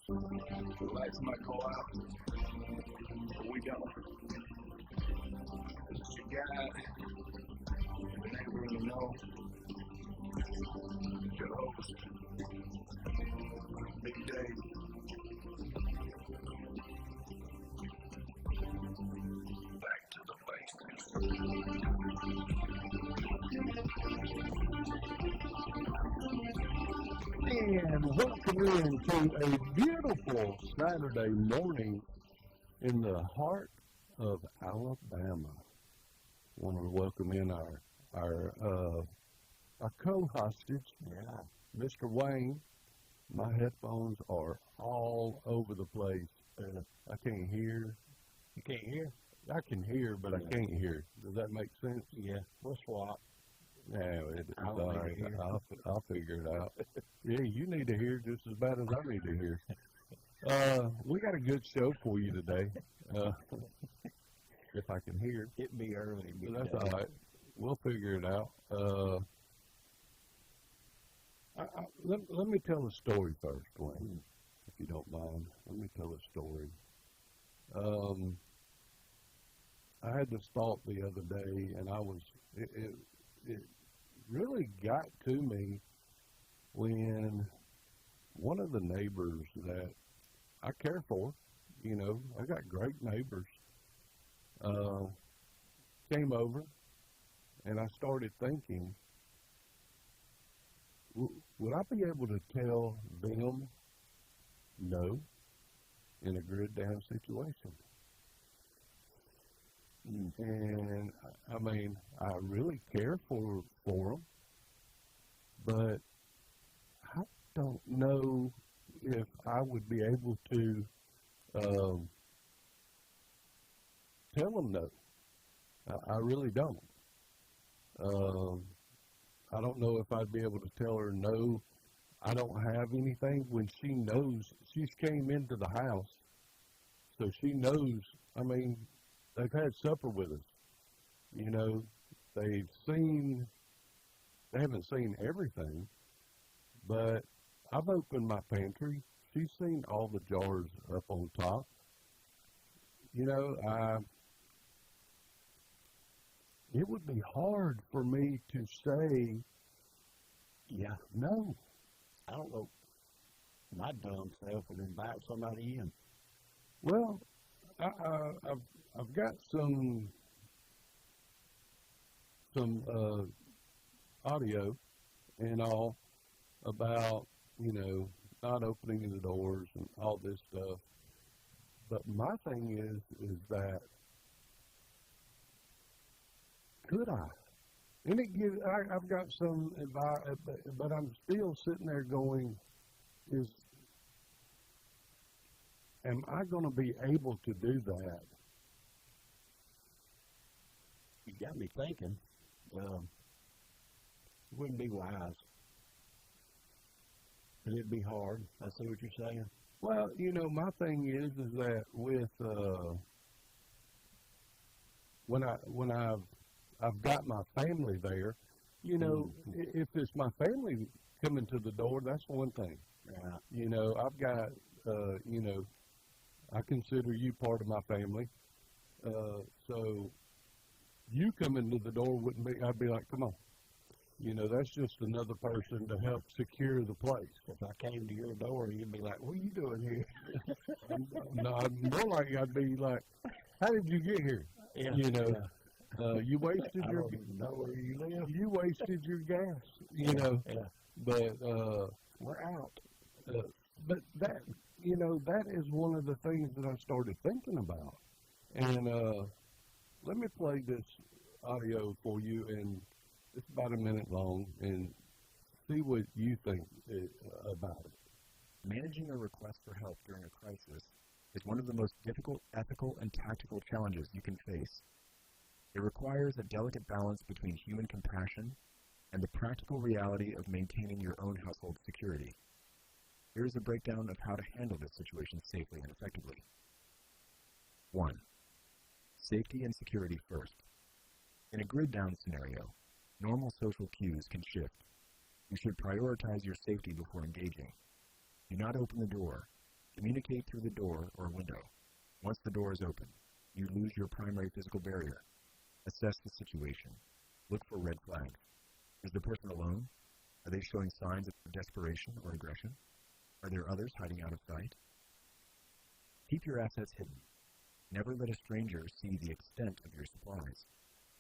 The lights might go out, but we don't. It's your guy, the neighbor in the know, your host, Big Dave. Back to the basics. And welcome into a beautiful Saturday morning in the heart of Alabama. I want to welcome in our co-hostage, Mr. Wayne. My headphones are all over the place. I can't hear. You can't hear? I can hear, but I can't hear. Does that make sense? Yeah, we'll swap. No, it's all right. I'll figure it out. Yeah, you need to hear just as bad as I need to hear. We got a good show for you today. If I can hear. Hit me early. That's all right. We'll figure it out. Let me tell a story first, Wayne, if you don't mind. Let me tell a story. I had this thought the other day, and it really got to me when one of the neighbors that I care for, I got great neighbors, came over, and I started thinking, would I be able to tell them no in a grid down situation? And I mean, I really care for them, but I don't know if I would be able to tell them no. I really don't. I don't know if I'd be able to tell her no, I don't have anything when she knows she's came into the house, so she knows. I mean, they've had supper with us. They haven't seen everything, but I've opened my pantry. She's seen all the jars up on top. It would be hard for me to say, no. I don't know. My dumb self would invite somebody in. Well, I've got some audio and all about, not opening the doors and all this stuff. But my thing is that, could I? And I've got some advice, but I'm still sitting there going, am I going to be able to do that? You got me thinking. It wouldn't be wise. But it'd be hard. I see what you're saying. Well, my thing is that with when I've got my family there, if it's my family coming to the door, that's one thing. I've got, I consider you part of my family. So you coming to the door wouldn't be, I'd be like, come on. That's just another person to help secure the place. If I came to your door, you'd be like, what are you doing here? No, more like I'd be like, how did you get here? Yeah, you wasted I your don't even know where you live. You wasted your gas, But we're out. But that that is one of the things that I started thinking about. And let me play this audio for you, and it's about a minute long, and see what you think about it. Managing a request for help during a crisis is one of the most difficult ethical and tactical challenges you can face. It requires a delicate balance between human compassion and the practical reality of maintaining your own household security. Here is a breakdown of how to handle this situation safely and effectively. 1. Safety and security first. In a grid-down scenario, normal social cues can shift. You should prioritize your safety before engaging. Do not open the door. Communicate through the door or window. Once the door is open, you lose your primary physical barrier. Assess the situation. Look for red flags. Is the person alone? Are they showing signs of desperation or aggression? Are there others hiding out of sight? Keep your assets hidden. Never let a stranger see the extent of your supplies.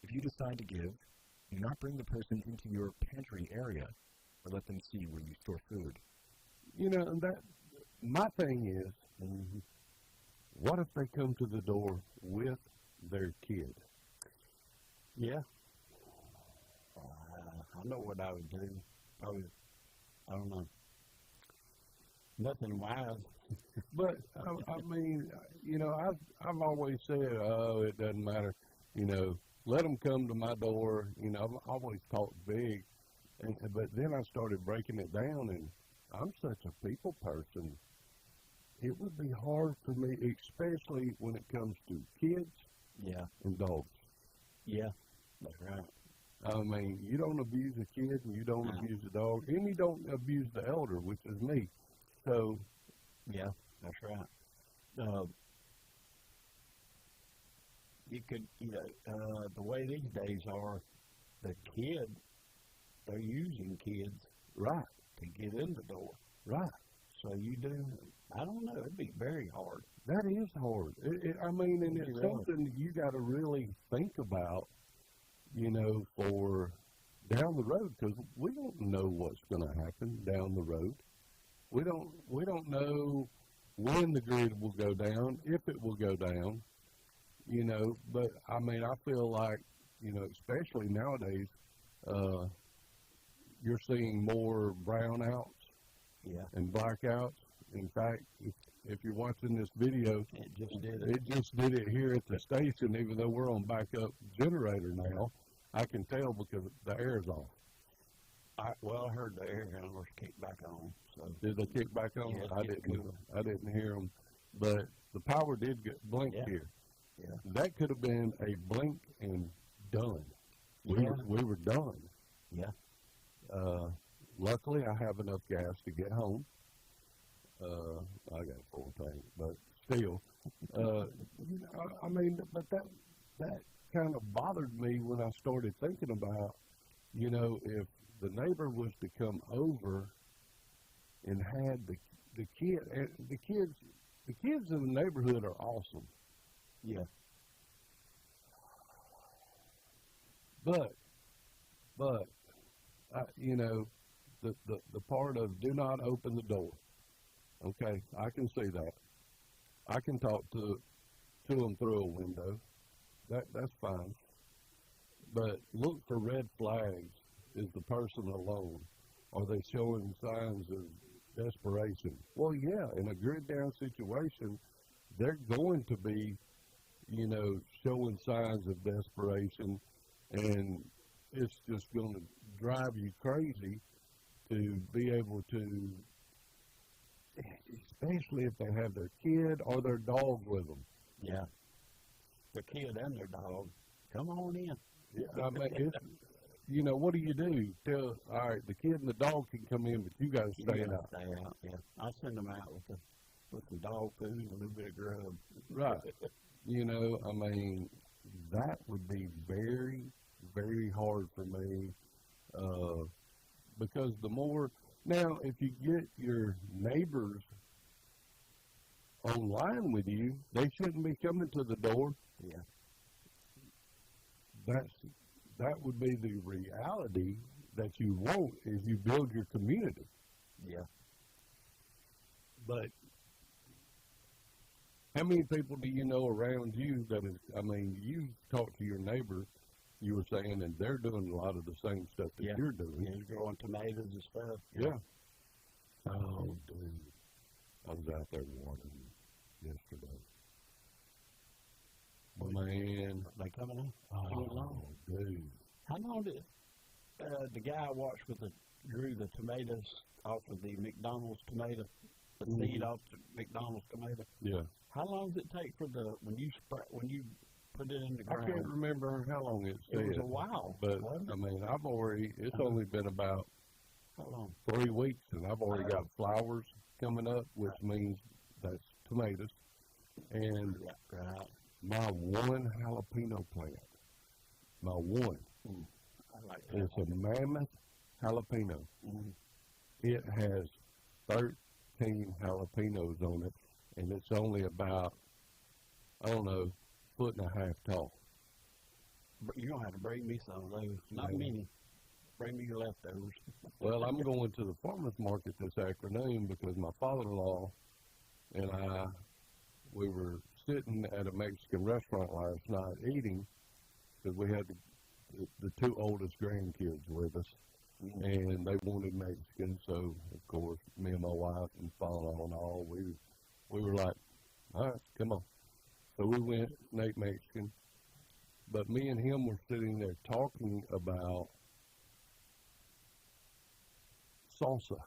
If you decide to give, do not bring the person into your pantry area or let them see where you store food. You know, and that, my thing is, what if they come to the door with their kid? Yeah. I know what I would do. I don't know. Nothing wise. But I mean, you know, I've always said, oh, it doesn't matter. You know, let them come to my door. You know, I've always talked big, but then I started breaking it down, and I'm such a people person. It would be hard for me, especially when it comes to kids and dogs. Yeah, that's right. I mean, you don't abuse a kid, and you don't abuse a dog, and you don't abuse the elder, which is me. So, yeah, that's right. You could, you know, the way these days are, they're using kids right, to get in the door. right. So you do, I don't know, it'd be very hard. That is hard. I mean, and it's Really? something you got to really think about, you know, for down the road, because we don't know what's going to happen down the road. We don't know when the grid will go down, if it will go down, you know. But I mean, I feel like, you know, especially nowadays, you're seeing more brownouts and blackouts. In fact, if you're watching this video, It just did it. it just did it here at the station, even though we're on backup generator now. I can tell because the air's off. I heard the air handlers kick back on. So Did they kick back on? Yeah, I it's didn't. cool. I didn't hear them, but the power did get blinked Yeah. here. Yeah. That could have been a blink and done. We Yeah. were done. Yeah. Luckily, I have enough gas to get home. I got a full tank, but still, you know, I mean, but that kind of bothered me when I started thinking about, you know, if the neighbor was to come over and had the kids in the neighborhood are awesome, Yeah. but you know, the part of do not open the door. Okay, I can see that. I can talk to them through a window. That's fine. But look for red flags. Is the person alone? Are they showing signs of desperation? Well, yeah, in a grid down situation, they're going to be, you know, showing signs of desperation, and it's just going to drive you crazy to be able to, especially if they have their kid or their dog with them. Yeah. The kid and their dog. Come on in. I mean, it's, you know, what do you do? Tell, all right, the kid and the dog can come in, but you got to stay Yeah, out. stay out. Yeah. I'll send them out with the dog food and a little bit of grub. Right. You know, I mean, that would be very, very hard for me, because the more, now, if you get your neighbors online with you, they shouldn't be coming to the door. Yeah. That would be the reality that you want, is you build your community. Yeah. But how many people do you know around you that is, I mean, you talk to your neighbors, you were saying, and they're doing a lot of the same stuff that Yeah. you're doing. Yeah, he's growing tomatoes and stuff. Yeah. Oh, dude. I was out there watering yesterday. Man. They coming in? Oh, dude. How long did the guy I watched grew the tomatoes off of the McDonald's tomato, the seed off the McDonald's tomato? Yeah. How long does it take for when you put it in the I ground? can't remember how long it said. It was a while, But, wasn't it? I mean, it's only been about How long? 3 weeks, and I've already got flowers coming up, which means that's tomatoes, and Right. my one jalapeno plant, my one, I like is a mammoth jalapeno. Mm. It has 13 jalapenos on it, and it's only about, I don't know, foot and a half tall. But you're going to have to bring me some of those. Not Yeah. many. Bring me your leftovers. Well, I'm going to the farmer's market this afternoon because my father-in-law and we were sitting at a Mexican restaurant last night eating because we had the two oldest grandkids with us, and they wanted Mexican. So, of course, me and my wife and father-in-law and all, we were like, all right, come on. So we went and ate Mexican. But me and him were sitting there talking about salsa,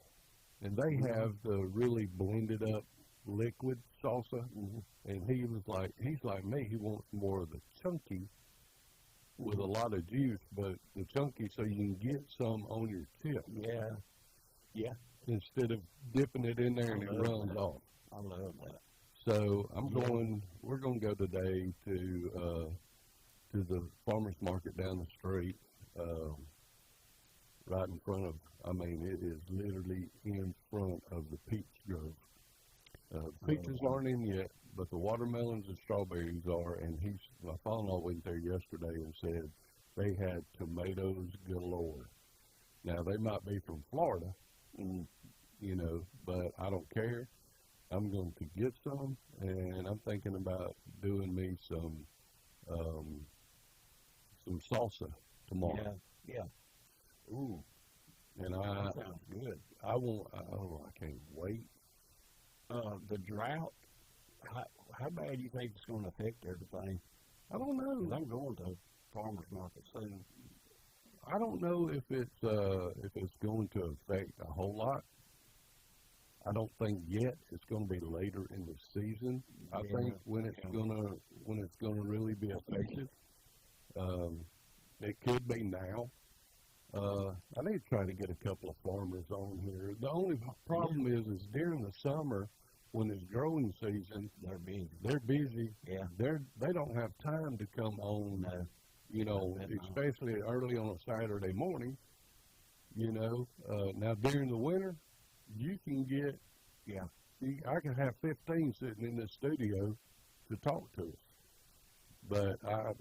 and they have the really blended up liquid salsa, and he's like me, he wants more of the chunky with a lot of juice, but the chunky so you can get some on your tip. Yeah. Instead of dipping it in there and it runs off. I love that. So we're going to go today to the farmer's market down the street, right in front of, it is literally in front of the peach grove. Peaches aren't in yet, but the watermelons and strawberries are, and my father-in-law went there yesterday and said they had tomatoes galore. Now, they might be from Florida, but I don't care. I'm going to get some, and I'm thinking about doing me some salsa tomorrow. Yeah. Ooh. And That sounds good. I can't wait. The drought, how bad do you think it's going to affect everything? I don't know. 'Cause I'm going to farmer's market soon. I don't know if it's going to affect a whole lot. I don't think yet. It's going to be later in the season. I think when it's gonna really be effective. It could be now. I need to try to get a couple of farmers on here. The only problem is during the summer when it's growing season, they're busy. Yeah. They don't have time to come on. Especially early on a Saturday morning. Now during the winter, you can get. Yeah. I can have 15 sitting in this studio to talk to us, but I'm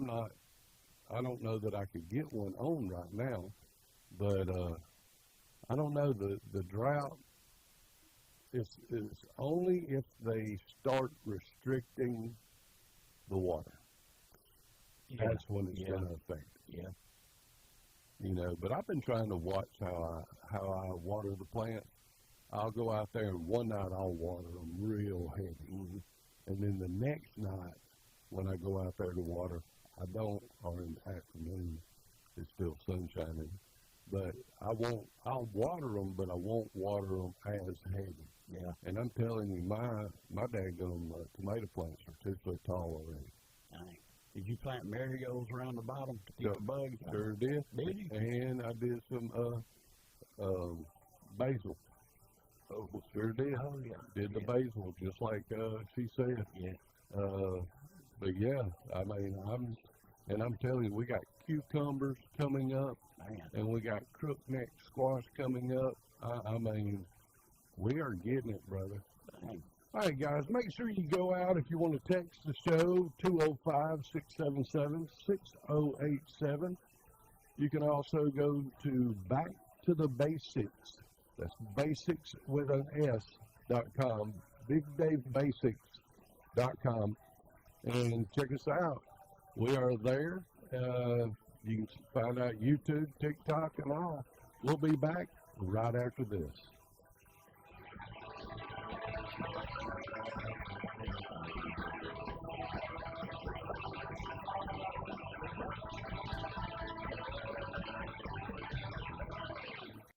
not. I don't know that I could get one on right now, but I don't know. The drought is only if they start restricting the water. Yeah. That's when it's going to affect it. Yeah. But I've been trying to watch how I water the plants. I'll go out there and one night I'll water them real heavy, and then the next night when I go out there to water, I don't, or in the afternoon, it's still sun shining, but I'll water them, but I won't water them as heavy. Yeah. And I'm telling you, my daggone tomato plants are 2 foot tall already. Dang. Did you plant marigolds around the bottom to keep the bugs out? Sure did. Did you? And I did some basil. Oh, Sure did. Oh, yeah. Did the basil, just like she said. Yeah. But yeah, I'm telling you, we got cucumbers coming up, Man. and we got crookneck squash coming up. We are getting it, brother. Dang. All right, guys, make sure you go out if you want to text the show, 205-677-6087. You can also go to Back to the Basics. That's basics with an S.com, BigDaveBasics.com, and check us out. We are there. You can find out YouTube, TikTok, and all. We'll be back right after this.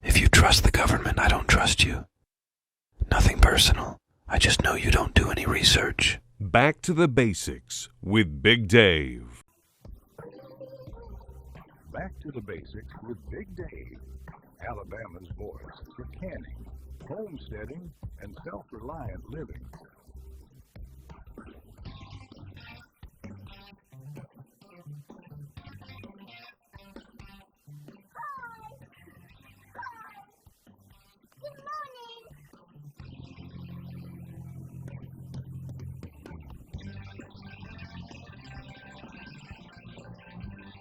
If you trust the government, I don't trust you. Nothing personal. I just know you don't do any research. Back to the Basics with Big Dave. Back to the Basics with Big Dave, Alabama's voice for canning, homesteading, and self-reliant living.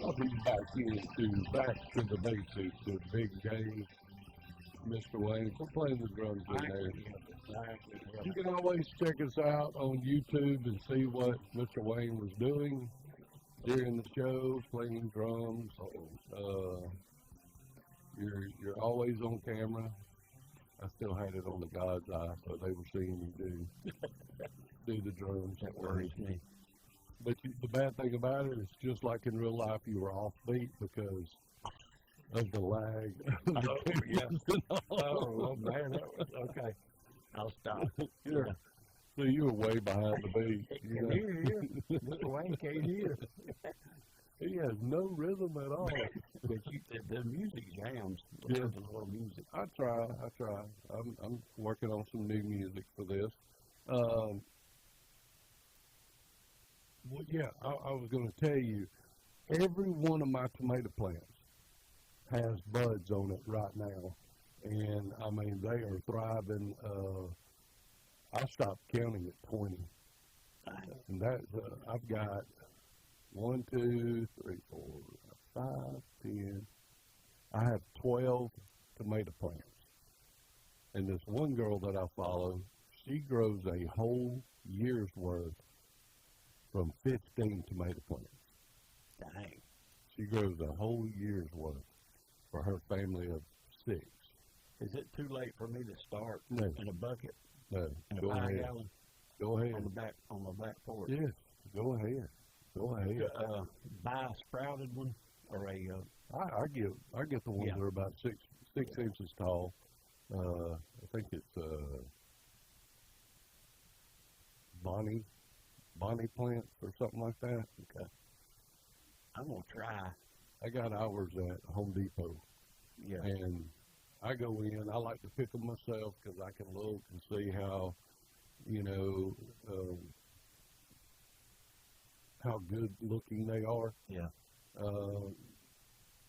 I'll be back to the basics with Big Dave, Mr. Wayne. I'm playing the drums in there. You can always check us out on YouTube and see what Mr. Wayne was doing during the show, playing drums. You're always on camera. I still had it on the God's eye, so they were seeing you do the drums. That worries me. But the bad thing about it is, just like in real life, you were off beat because of the lag. Oh, yeah. Oh, man. Okay. I'll stop. Yeah. So you were way behind the beat. You know? Here. Mr. Wayne can't hear. He has no rhythm at all. But the music jams. Yeah. There's a little music. I try. I'm working on some new music for this. Well, yeah, I was going to tell you, every one of my tomato plants has buds on it right now, and I mean they are thriving. I stopped counting at 20, and that I've got 1, 2, 3, 4, 5, 10. I have 12 tomato plants, and this one girl that I follow, she grows a whole year's worth from 15 tomato plants. Dang. She grows a whole year's worth for her family of 6. Is it too late for me to start No. in a bucket? No, In a go 5 ahead. gallon Go ahead. on the back porch? Yes, go ahead. Go ahead. Buy a sprouted one or a I get the ones Yeah. that are about 6 inches tall. I think it's Bonnie plants or something like that. Okay. I'm gonna try. I got ours at Home Depot, Yeah. and I go in. I like to pick them myself because I can look and see how, how good looking they are. Yeah.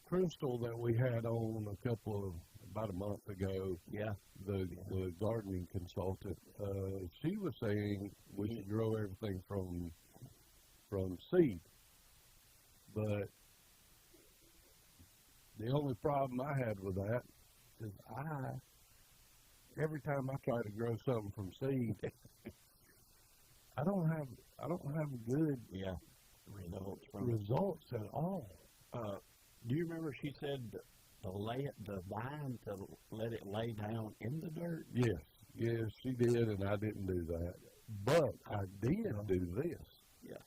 Crystal that we had on about a month ago, Yeah. the gardening consultant, she was saying we should grow everything from seed. But the only problem I had with that is every time I try to grow something from seed, I don't have good Yeah. Results from results at all. Do you remember she said the vine to let it lay down in the dirt? Yes, she did, and I didn't do that. But I did do this. Yeah.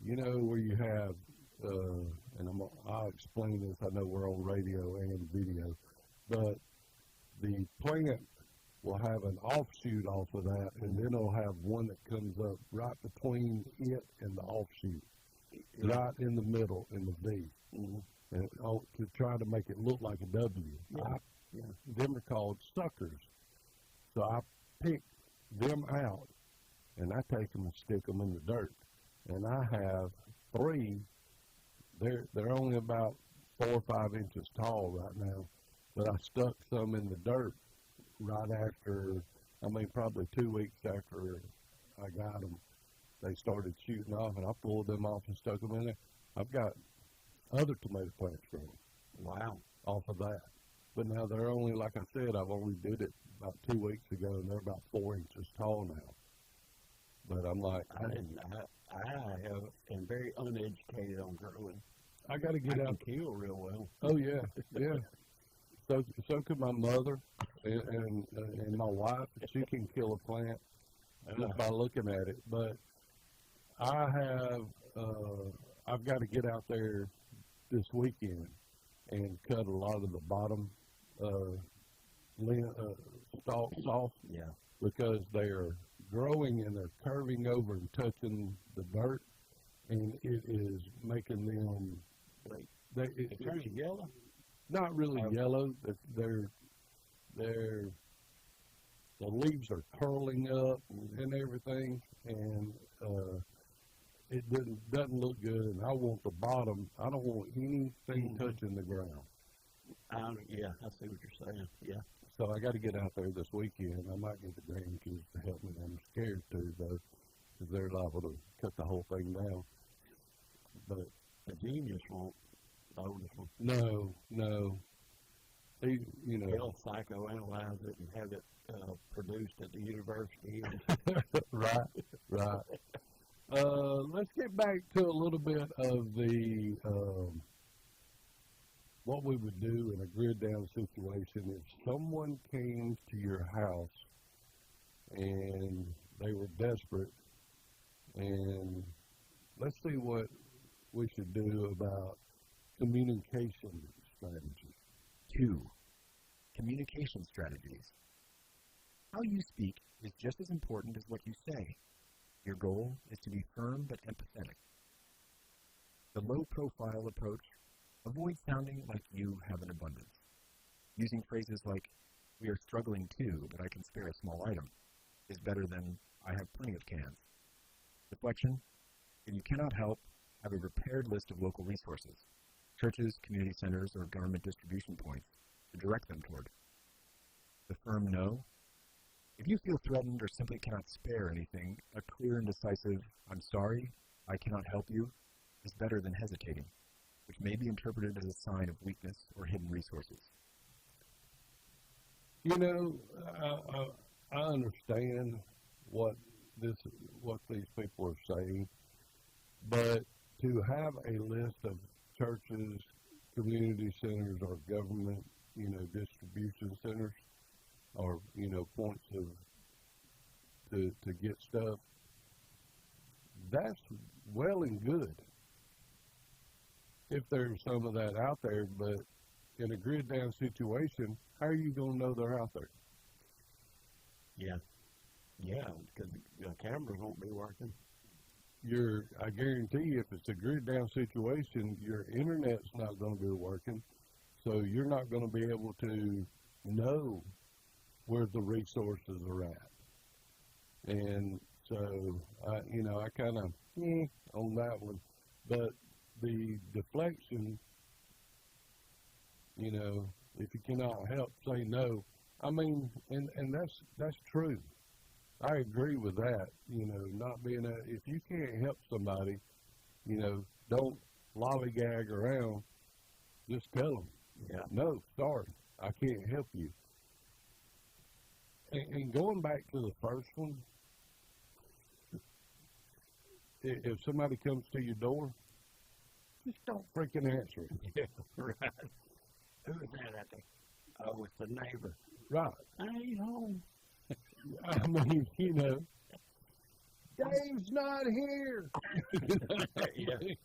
You know where you have, and I'll explain this. I know we're on radio and video, but the plant will have an offshoot off of that, and then it'll have one that comes up right between it and the offshoot, right in the middle in the V. Mm-hmm. And to try to make it look like a W. Yeah. Them are called suckers. So I pick them out, and I take them and stick them in the dirt. And I have 3. They're only about 4 or 5 inches tall right now, but I stuck some in the dirt right after. Probably 2 weeks after I got them. They started shooting off, and I pulled them off and stuck them in there. I've got other tomato plants growing. Wow. Off of that. But now they're only, like I said, I've only did it about 2 weeks ago, and they're about 4 inches tall now. But I'm like, I am very uneducated on growing. I got to get out. Kill real well. Oh yeah, yeah. So could my mother and my wife. She can kill a plant just by looking at it. But I've got to get out there this weekend and cut a lot of the bottom stalks off. Yeah. Because they are growing and they're curving over and touching the dirt, and it is making them. They're turning yellow. Not really yellow. They're the leaves are curling up and everything, and it doesn't look good. And I want the bottom. I don't want anything touching the ground. Yeah, I see what you're saying. Yeah. So I got to get out there this weekend. I might get the grandkids to help me. I'm scared to, though, because they're liable to cut the whole thing down. But The genius won't, the oldest one. no. He, you know. He'll psychoanalyze it and have it produced at the university. Right. Let's get back to a little bit of the what we would do in a grid down situation if someone came to your house and they were desperate, and let's see what we should do about communication strategy. 2. Communication strategies. How you speak is just as important as what you say. Your goal is to be firm but empathetic. The low-profile approach avoids sounding like you have an abundance. Using phrases like, "We are struggling too, but I can spare a small item," is better than, "I have plenty of cans." Reflection. If you cannot help, have a prepared list of local resources, churches, community centers, or government distribution points to direct them toward. The firm no. If you feel threatened or simply cannot spare anything, a clear and decisive, "I'm sorry, I cannot help you," is better than hesitating, which may be interpreted as a sign of weakness or hidden resources. You know, I understand what these people are saying, but to have a list of churches, community centers, or government, distribution centers, or points to get stuff, that's well and good if there's some of that out there, but in a grid down situation, how are you going to know they're out there? Yeah, because the cameras won't be working. I guarantee you, if it's a grid down situation, your internet's not going to be working, so you're not going to be able to know where the resources are at. And so, I kind of on that one, but the deflection, if you cannot help, say no. I mean, and that's true. I agree with that. Not being if you can't help somebody, don't lollygag around. Just tell them, no, sorry, I can't help you. And going back to the first one, if somebody comes to your door, just don't freaking answer it. Yeah, right. Who is that out there? Oh, it's the neighbor. Right. I ain't home. I mean, Dave's not here. Yeah.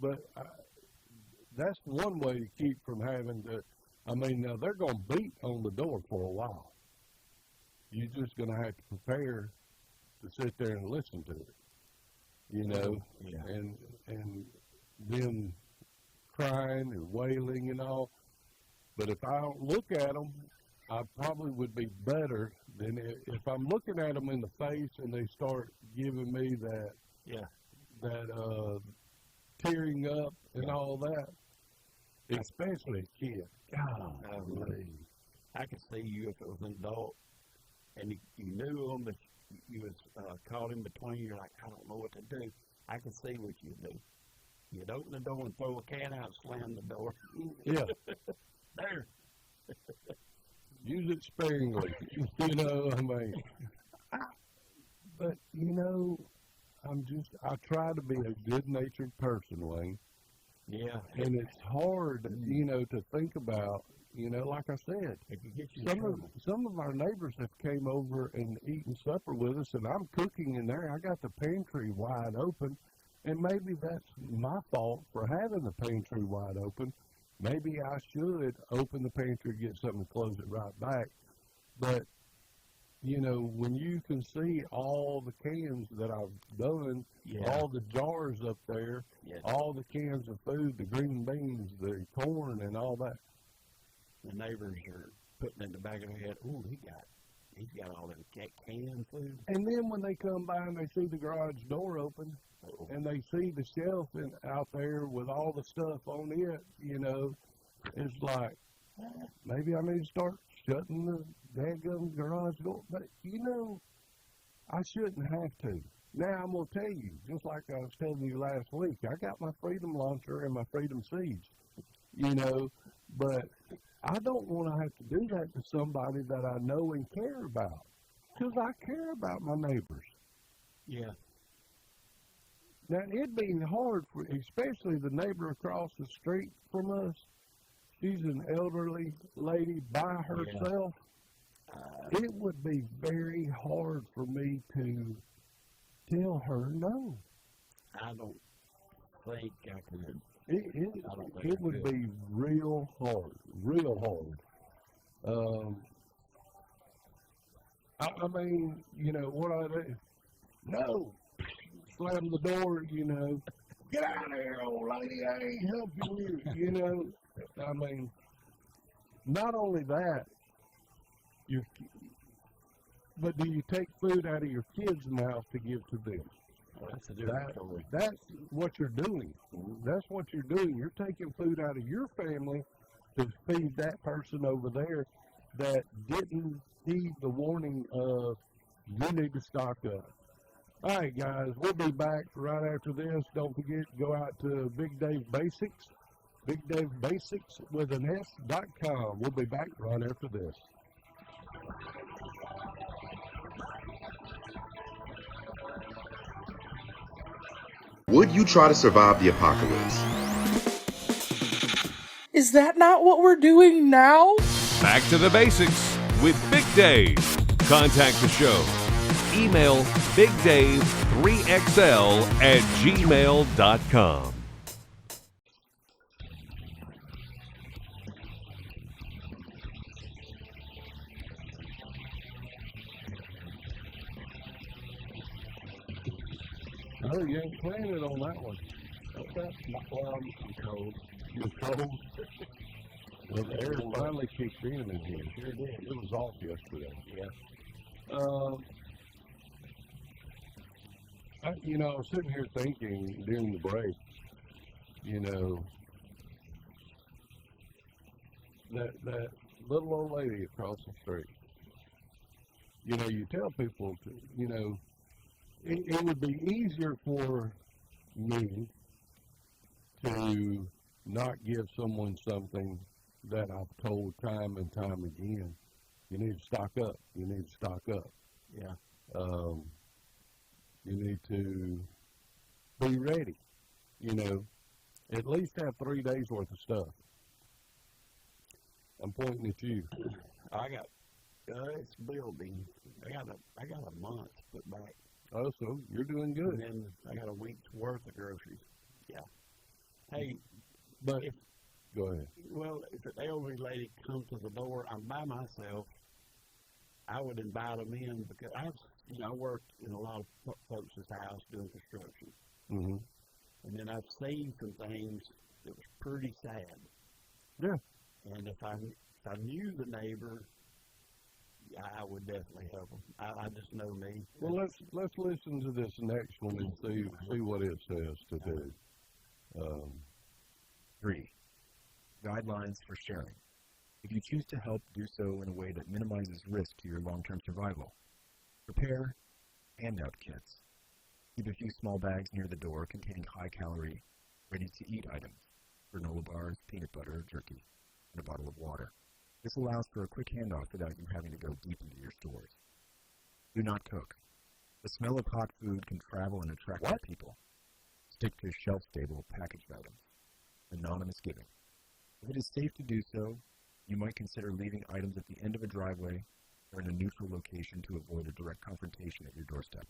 But that's one way to keep from having to. I mean, now they're going to beat on the door for a while. You're just going to have to prepare to sit there and listen to it. Yeah. And them crying and wailing and all. But if I don't look at them, I probably would be better than if I'm looking at them in the face and they start giving me that tearing up and all that, especially a kid. I could see you if it was an adult and you knew them, but you was caught in between. You're like, I don't know what to do. I can see what you do. You'd open the door and throw a can out, slam the door. Yeah. There. Use it sparingly. But, I try to be a good-natured person, Wayne. Yeah. And it's hard, to think about, like I said, If you get some of our neighbors have came over and eaten supper with us, and I'm cooking in there. I got the pantry wide open, and maybe that's my fault for having the pantry wide open. Maybe I should open the pantry, get something, and close it right back. But, when you can see all the cans that I've done, all the jars up there, all the cans of food, the green beans, the corn, and all that. The neighbors are putting in the back of their head, "Ooh, he got He's got all them canned food. And then when they come by and they see the garage door open, and they see the shelf out there with all the stuff on it, you know, it's like, maybe I need to start shutting the dadgum garage door. But, you know, I shouldn't have to. Now, I'm going to tell you, just like I was telling you last week, I got my Freedom Launcher and my Freedom Seeds, you know, but I don't want to have to do that to somebody that I know and care about, because I care about my neighbors. Yeah. Now, it'd be hard, for, especially the neighbor across the street from us. She's an elderly lady by herself. Yeah. It would be very hard for me to tell her no. I don't think I could. It would be real hard, I mean, you know, what I do? No. Slam the door, you know. Get out of here, old lady. I ain't helping you, you know. I mean, not only that, but do you take food out of your kids' mouth to give to them? Well, that's a different story. That's what you're doing. That's what you're doing. You're taking food out of your family to feed that person over there that didn't heed the warning of, you need to stock up. All right, guys, we'll be back right after this. Don't forget to go out to Big Dave Basics, Big Dave Basics with an S.com. We'll be back right after this. Would you try to survive the apocalypse? Is that not what we're doing now? Back to the basics with Big Dave. Contact the show. Email bigdave3xl@gmail.com. Oh, you ain't planning on that one. Okay. Well, I'm cold. You're cold. Well, the air finally kicked in here. Sure did. It was off yesterday. Yeah. I was sitting here thinking during the break, you know, that little old lady across the street. You know, you tell people, you know, it would be easier for me to not give someone something that I've told time and time again. You need to stock up. You need to stock up. Yeah. You need to be ready. You know, at least have 3 days worth of stuff. I'm pointing at you. I got it's building. I got a month put back. Oh, so you're doing good. And then I got a week's worth of groceries. Yeah. Hey, But go ahead. Well, if an elderly lady comes to the door, I'm by myself, I would invite them in because I worked in a lot of folks' house doing construction. Mm-hmm. And then I've seen some things that was pretty sad. Yeah. And if I knew the neighbor, I would definitely help them. I just know me. Well, let's listen to this next one and see what it says to do. 3. Guidelines for sharing. If you choose to help, do so in a way that minimizes risk to your long-term survival. Prepare handout kits. Keep a few small bags near the door containing high-calorie, ready-to-eat items, granola bars, peanut butter, jerky, and a bottle of water. This allows for a quick handoff without you having to go deep into your stores. Do not cook. The smell of hot food can travel and attract people. Stick to shelf-stable packaged items. Anonymous giving. If it is safe to do so, you might consider leaving items at the end of a driveway or in a neutral location to avoid a direct confrontation at your doorstep.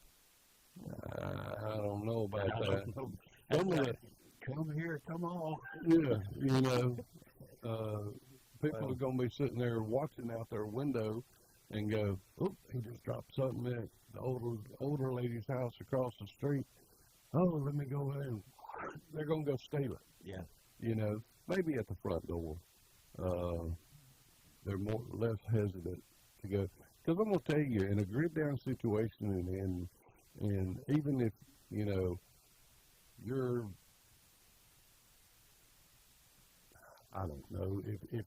I don't know about that. Come here, come on. Yeah, people are going to be sitting there watching out their window and go, "Oh, he just dropped something at the older lady's house across the street. Oh, let me go there." And they're going to go steal it. Yeah. Maybe at the front door. They're less hesitant to go. Because I'm gonna tell you, in a grid down situation, and even if you know you're, I don't know, if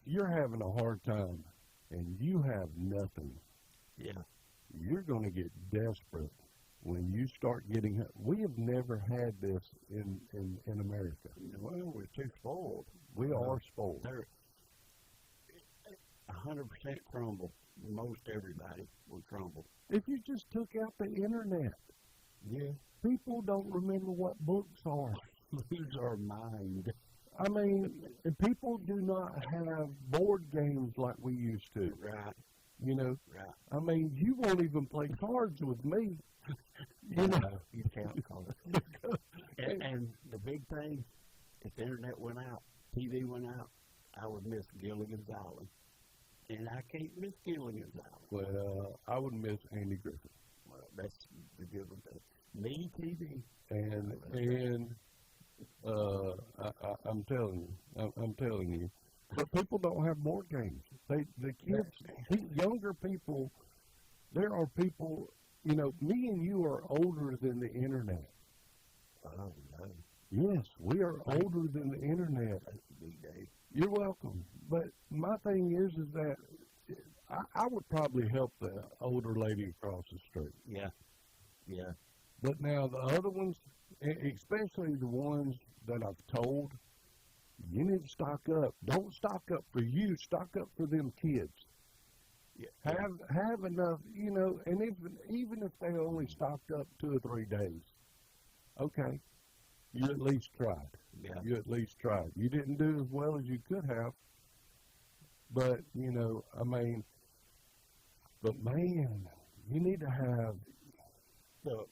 you're having a hard time and you have nothing, Yeah. you're gonna get desperate when you start getting. We have never had this in America. Well, we're too spoiled. We are spoiled. They're 100% crumble. Most everybody will crumble. If you just took out the internet, Yeah. people don't remember what books are. Lose our mind. I mean, and people do not have board games like we used to. Right. You know, Right. I mean, you won't even play cards with me. You know, You can't call it. And the big thing, if the internet went out, TV went out, I would miss Gilligan's Island. And I can't miss Gilligan's Island. well, I would miss Andy Griffith. Well, that's the good one. Me, TV. And I'm telling you, but people don't have board games. The kids, younger people, there are people, you know, me and you are older than the internet. Oh, no. Yes, we are older than the internet. That's a big day. You're welcome. But my thing is that I would probably help the older lady across the street. Yeah. Yeah. But now the other ones, especially the ones that I've told, you need to stock up. Don't stock up for you. Stock up for them kids. Yeah. Have enough, you know. And even if they only stocked up 2 or 3 days, okay, you at least tried. Yeah. You at least tried. You didn't do as well as you could have, but you know, I mean, but man, you need to have. So,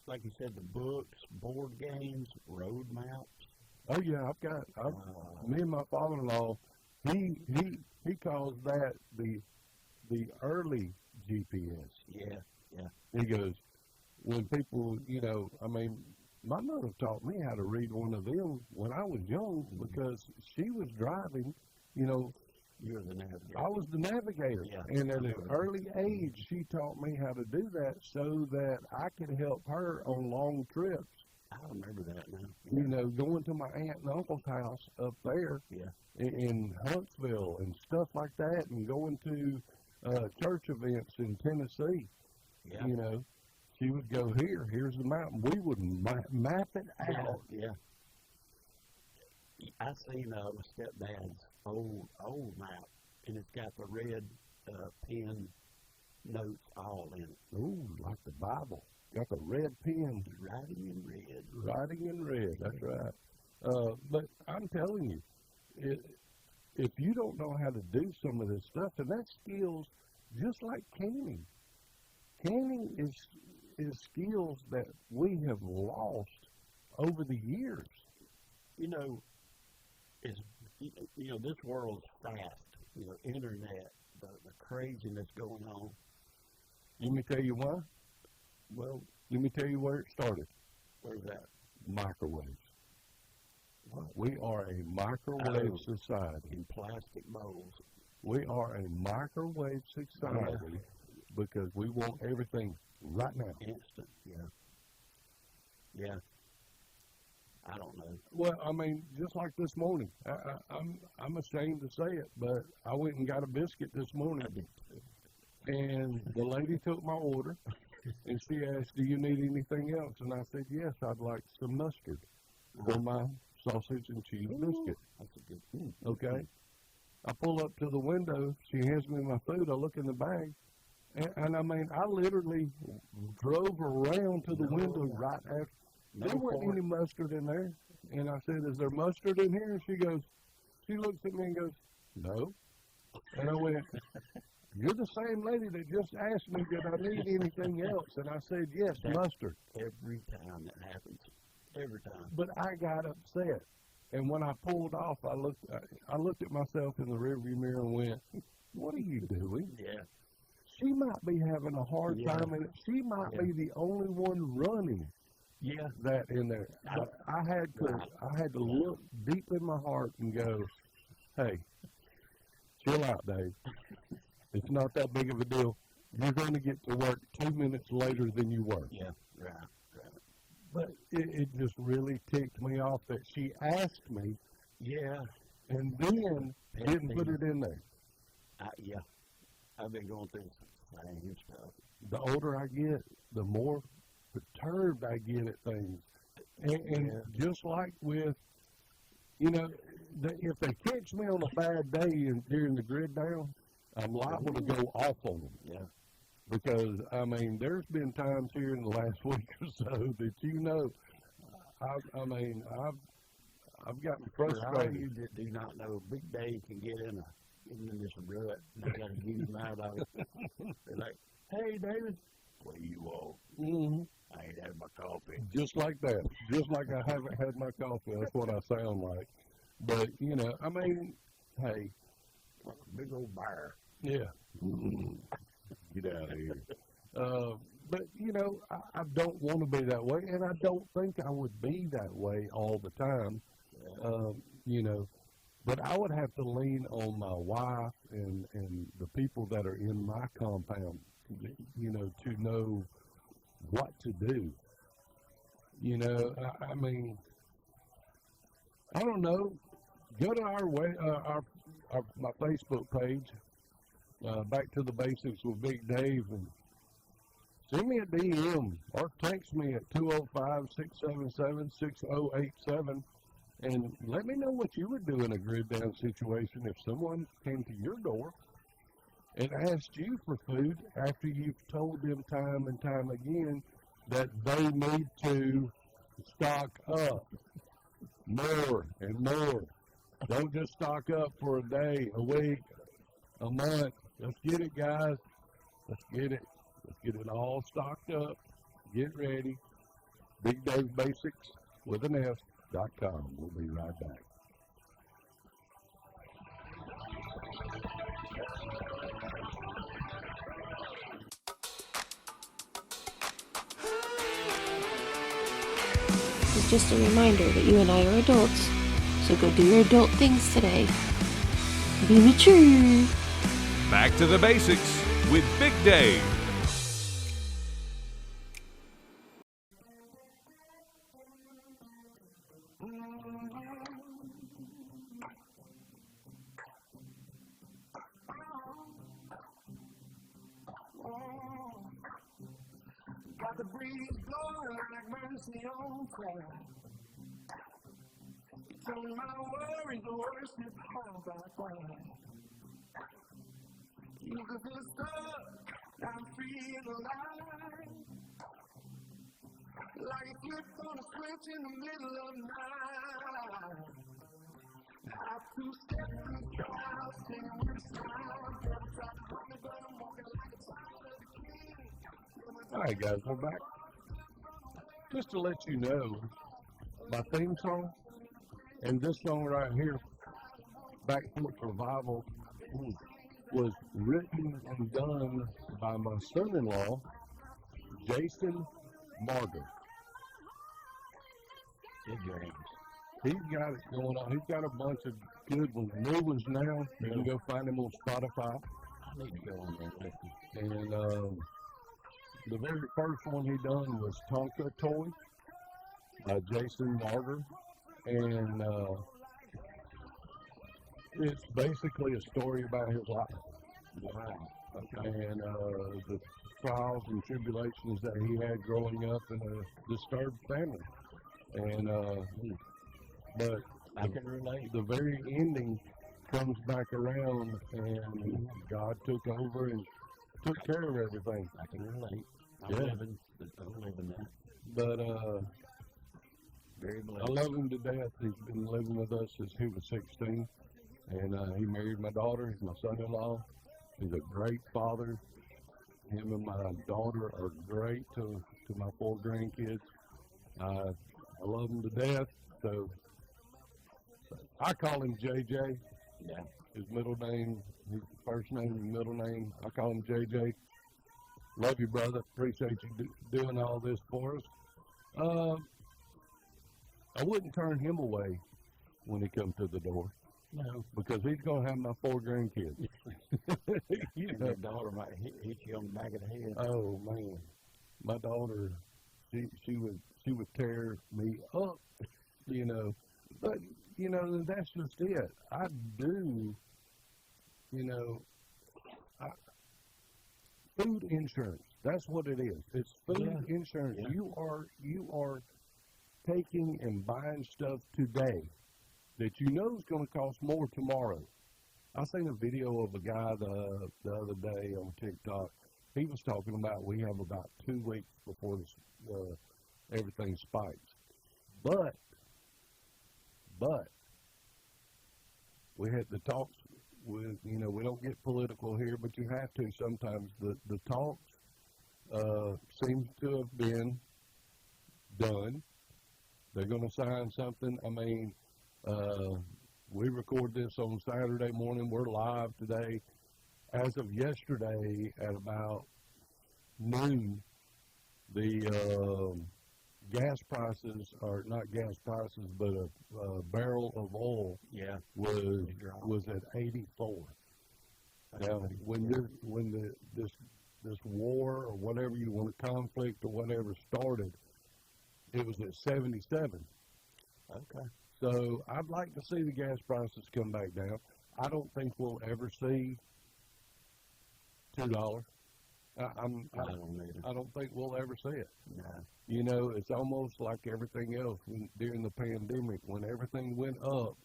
like you said, the books, board games, road maps. Oh yeah, me and my father-in-law, he calls that the early GPS. Yeah, yeah. He goes, when people, you know, I mean, my mother taught me how to read one of them when I was young because she was driving, you know. You were the navigator. I was the navigator. Yeah. And at an early age, she taught me how to do that so that I could help her on long trips. I remember that now. You know, going to my aunt and uncle's house up there Yeah. in Huntsville and stuff like that, and going to church events in Tennessee. Yeah. You know, she would go here. Here's the mountain. We would map it out. Yeah. I seen my stepdad's old map, and it's got the red pen notes all in it. Ooh, like the Bible. Got the red pen. Writing in red. Writing in red. That's right. But I'm telling you, if you don't know how to do some of this stuff, and that's skills just like canning. Canning is skills that we have lost over the years. You know, this world's fast. You know, internet, the craziness going on. Let me tell you why. Well, Let me tell you where it started. where's that? Microwaves. What? We are a microwave society. In plastic bowls. We are a microwave society because we want everything right now. Instant. Yeah. Yeah. I don't know. Well, I mean, just like this morning, I'm ashamed to say it, but I went and got a biscuit this morning, I did too. and the lady took my order, and she asked, "Do you need anything else?" And I said, "Yes, I'd like some mustard for my sausage and cheese biscuit." That's a good thing. Okay. I pull up to the window. She hands me my food. I look in the bag, and I mean, I literally drove around to the window right after. There wasn't any mustard in there. And I said, "Is there mustard in here?" And she looks at me and goes, "No." And I went, "You're the same lady that just asked me, did I need anything else?" And I said, "Yes, mustard." Every time that happens. Every time. But I got upset. And when I pulled off, I looked at myself in the rearview mirror and went, "What are you doing?" Yeah. She might be having a hard time, and she might be the only one running. Yeah. That in there. But I had to look deep in my heart and go, "Hey, chill out, Dave. It's not that big of a deal. You're going to get to work 2 minutes later than you were. Yeah, right. But it just really ticked me off that she asked me, Yeah. and then didn't put it in there. Yeah. I've been going through some same stuff. The older I get, the more perturbed I get at things. And just like with, you know, if they catch me on a bad day during the grid down, I'm liable to go off on them. Yeah. Because, I mean, there's been times here in the last week or so that, you know, I've gotten For all you frustrated. that do not know, Big Dave can get in this rut, and they got to get him out of it. They're like, hey, David, what do you want? Mm-hmm. I ain't had my coffee. Just like that. Just like I haven't had my coffee. That's what I sound like. But, you know, I mean, hey. Like a big old bear. Yeah. Get out of here. But, you know, I don't want to be that way, and I don't think I would be that way all the time, you know. But I would have to lean on my wife and the people that are in my compound, you know, to know what to do. You know, I mean, I don't know. Go to my Facebook page, Back to the Basics with Big Dave, and send me a DM or text me at 205-677-6087 and let me know what you would do in a grid down situation if someone came to your door and asked you for food after you've told them time and time again that they need to stock up more and more. Don't just stock up for a day, a week, a month. Let's get it, guys. Let's get it. Let's get it all stocked up. Get ready. Big Dave Basics with an S.com. We'll be right back. It's just a reminder that you and I are adults, so go do your adult things today. Be mature. Back to the Basics with Big Dave. Got the breeze blowing like mercy on fire. Telling my worries the worst is how I find. You can feel stuck, I'm free and alive. Like a flip on a switch in the middle of the night. I two-step through the crowd, singing with a smile. Never tried to run me, but I'm walking like a child of the king. All right, guys, we're back. Just to let you know, my theme song and this song right here, Back Porch Revival, was written and done by my son-in-law, Jason Martyr. He's got it going on. He's got a bunch of good ones, new ones now. You can go find him on Spotify. I need to go on there and listen. And the very first one he done was Tonka Toy by Jason Martyr. And it's basically a story about his life. Wow. Okay. And the trials and tribulations that he had growing up in a disturbed family. And but I can relate. the very ending comes back around, and God took over and took care of everything. I can relate. I'm Yeah. living that. But Very I blessed. love him to death. He's been living with us since he was 16, and he married my daughter. He's my son-in-law. He's a great father. Him and my daughter are great to my 4 grandkids. I love him to death. So I call him JJ. Yeah. His middle name, his first name and middle name. I call him JJ. Love you, brother. Appreciate you doing all this for us. I wouldn't turn him away when he comes to the door. No. because he's gonna have my 4 grandkids. You And know. your daughter might hit you on the back of the head. Oh man, my daughter, she would tear me up, you know. But you know, that's just it. I do, you know, food insurance. That's what it is. It's food insurance. Yeah. You are taking and buying stuff today that you know is going to cost more tomorrow. I seen a video of a guy the other day on TikTok. He was talking about we have about 2 weeks before this, everything spikes. But we had the talks with, you know, we don't get political here, but you have to sometimes. The talks seem to have been done. They're going to sign something. I mean, we record this on Saturday morning. We're live today. As of yesterday at about noon, the gas prices, or not gas prices, but a barrel of oil was at 84. Now, when this war or whatever you want, conflict or whatever started, it was at 77. Okay. So I'd like to see the gas prices come back down. I don't think we'll ever see $2. I don't think we'll ever see it. No. You know, it's almost like everything else during the pandemic. When everything went up,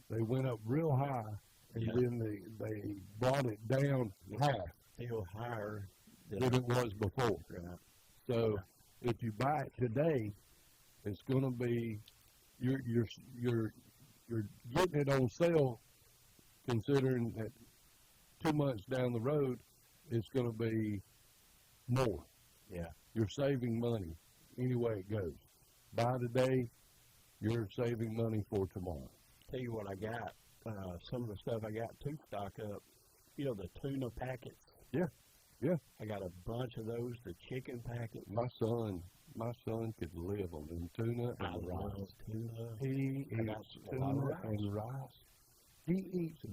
they went up real high, and then they brought it down half. Still higher than it was before. Right. So if you buy it today, it's going to be you're getting it on sale, considering that 2 months down the road it's going to be more. Yeah. You're saving money any way it goes. Buy today, you're saving money for tomorrow. Tell you what I got. Some of the stuff I got to stock up. You know, the tuna packets. Yeah. I got a bunch of those. The chicken packets. My son could live on them tuna and rice. Tuna. He eats tuna and rice. He eats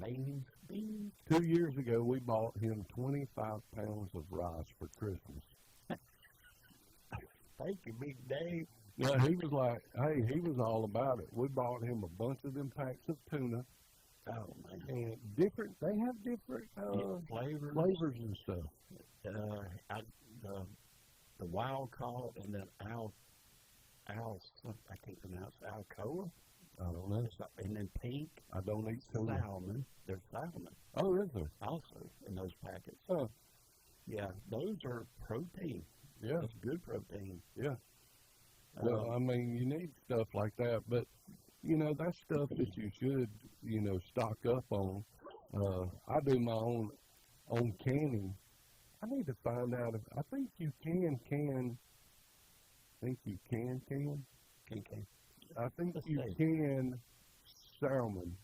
beans. 2 years ago, we bought him 25 pounds of rice for Christmas. Thank you, Big Dave. Yeah, he was like, hey, he was all about it. We bought him a bunch of them packs of tuna. Oh, man. And they have different flavors and stuff. The wild caught and then I can't pronounce Alcoa. I don't know. And then pink. I don't eat tuna. Salmon. There's salmon. Oh, is there? Also in those packets. Oh. Yeah, those are protein. Yeah. That's good protein. Yeah. Well, I mean, you need stuff like that, but, you know, that's stuff that you should, you know, stock up on. I do my own canning. I need to find out if, I think you can. I think you can salmon.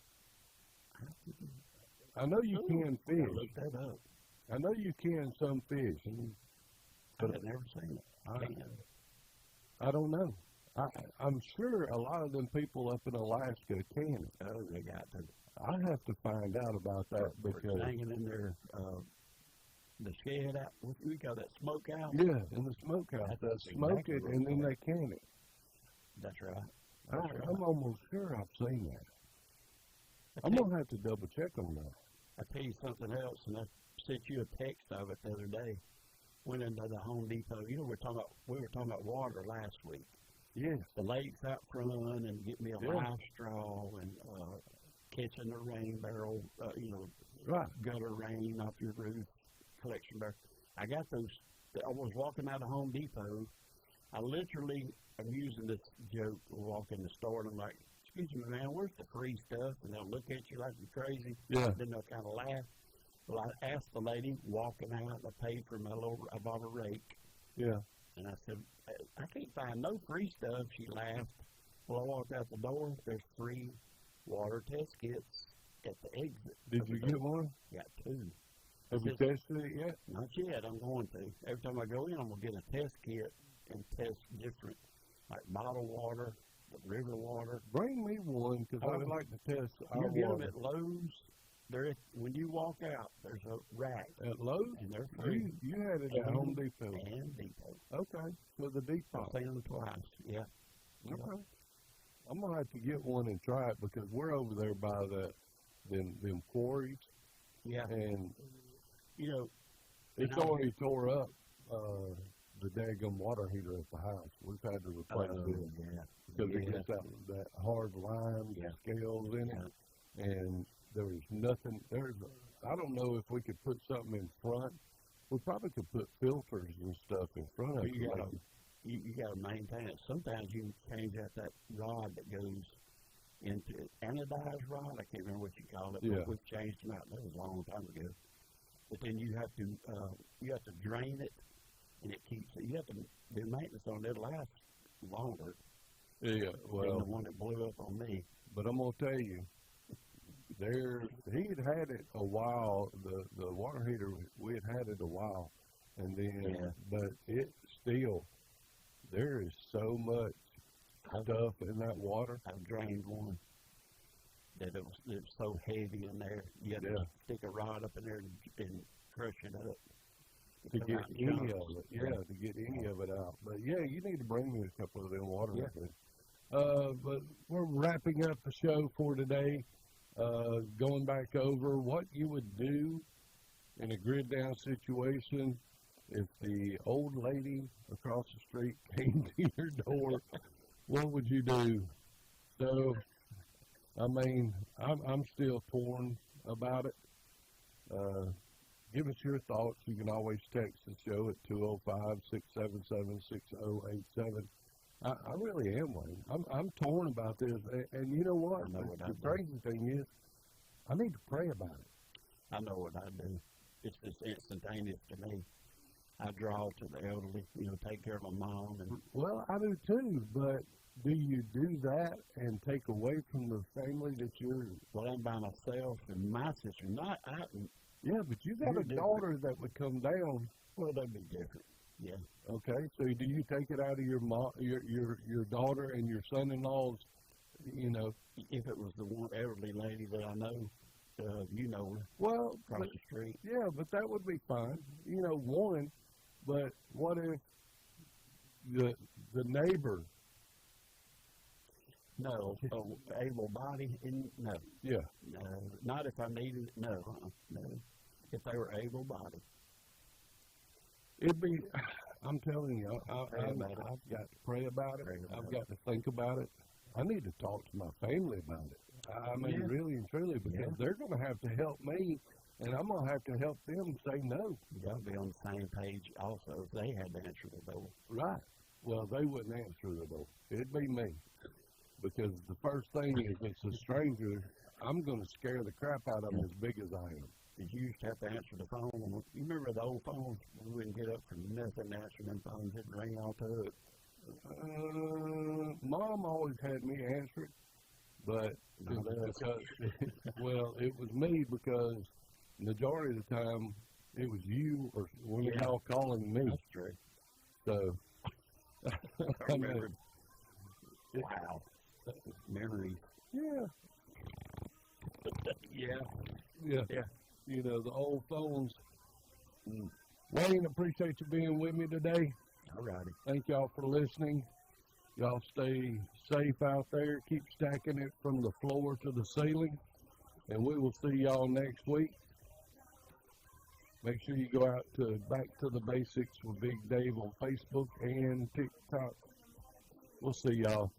I know you can fish. Look that up. I know you can some fish. But I've never seen it. I don't know. I'm sure a lot of them people up in Alaska can it. Oh, they got to. I have to find out about that because hanging in there, the shed out. We got that smokehouse. Yeah, in the smokehouse. They smoke it and then they can it. That's right. I'm almost sure I've seen that. I'm gonna have to double check on that. I tell you something else, and I sent you a text of it the other day. Went into the Home Depot. You know, we were talking about water last week. Yes. The lakes out front and get me a live straw and catching the rain barrel, gutter rain off your roof, collection barrel. I got those. I was walking out of Home Depot. I literally am using this joke. Walk in the store and I'm like, "Excuse me, man, where's the free stuff?" And they'll look at you like you're crazy. Yeah. Then they'll kind of laugh. Well, I asked the lady walking out, I paid for I bought a rake. Yeah. And I said, "I can't find no free stuff." She laughed. Well, I walked out the door. There's 3 water test kits at the exit. Did you get one? Got 2. Have you tested it yet? Not yet. I'm going to. Every time I go in, I'm going to get a test kit and test different, like bottled water, the river water. Bring me one, because I'd like to test our You get them water. at Lowe's. When you walk out, there's a rack. At Lowe's? And they're free. You had it at Home Depot. And Depot. Okay, so the Depot. I've seen them twice, yeah. Okay. I'm going to have to get one and try it, because we're over there by them quarries. Yeah. And, you know, it's already tore up the daggum water heater at the house. We've had to replace it. Yeah. Because it gets that hard lime, the scales in it. And there was nothing, I don't know if we could put something in front. We probably could put filters and stuff in front of it. You got to maintain it. Sometimes you can change out that rod that goes into it. Anodized rod, I can't remember what you call it. Yeah. We've changed them out. That was a long time ago. But then you have to drain it, and it keeps it. You have to do maintenance on it. It'll last longer. Yeah, well, than the one that blew up on me. But I'm gonna tell you, he had it a while. The water heater, we had it a while, and then but it still, there is so much stuff in that water. I've drained one that it was so heavy in there. You had to stick a rod up in there and crush it up to get any of it. Yeah, to get any of it out. But yeah, you need to bring me a couple of them water things. But we're wrapping up the show for today. Going back over what you would do in a grid down situation if the old lady across the street came to your door. What would you do? So, I mean, I'm still torn about it. Give us your thoughts. You can always text the show at 205-677-6087. I really am, Wayne. I'm torn about this. And you know what? The crazy thing is, I need to pray about it. I know what I do. It's just instantaneous to me. I draw to the elderly, take care of my mom. Well, I do too, but do you do that and take away from the family that you're... Well, I'm by myself and my sister. Yeah, but you got a daughter that would come down. Well, that'd be different. Yeah. Okay, so do you take it out of your your daughter and your son-in-law's, If it was the one elderly lady that I know, her. Well, across the street. Yeah, but that would be fine. One, but what if the neighbor? No, able body, no. Yeah. No, not if I needed it. No, no. If they were able body. It'd be, I'm telling you, I've got to pray about it. I've got to think about it. I need to talk to my family about it. I mean, really and truly, because they're going to have to help me, and I'm going to have to help them say no. You got to be on the same page also if they had to answer the door. Right. Well, they wouldn't answer the door. It'd be me. Because the first thing is, it's a stranger, I'm going to scare the crap out of them as big as I am. Did you used to have to answer the phone? You remember the old phones? We wouldn't get up from nothing answering them phones. It'd ring all to it. Mom always had me answer it, but it was me because majority of the time it was you or one of y'all calling me. That's true. So, I remember. Wow. Memories. Yeah. Yeah. The old phones. Wayne, appreciate you being with me today. All righty. Thank y'all for listening. Y'all stay safe out there. Keep stacking it from the floor to the ceiling. And we will see y'all next week. Make sure you go out to Back to the Basics with Big Dave on Facebook and TikTok. We'll see y'all.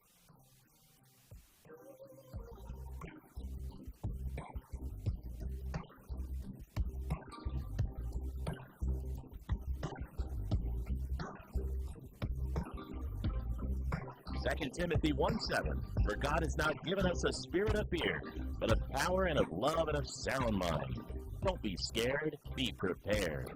Second Timothy 1:7, for God has not given us a spirit of fear, but of power and of love and of sound mind. Don't be scared, be prepared.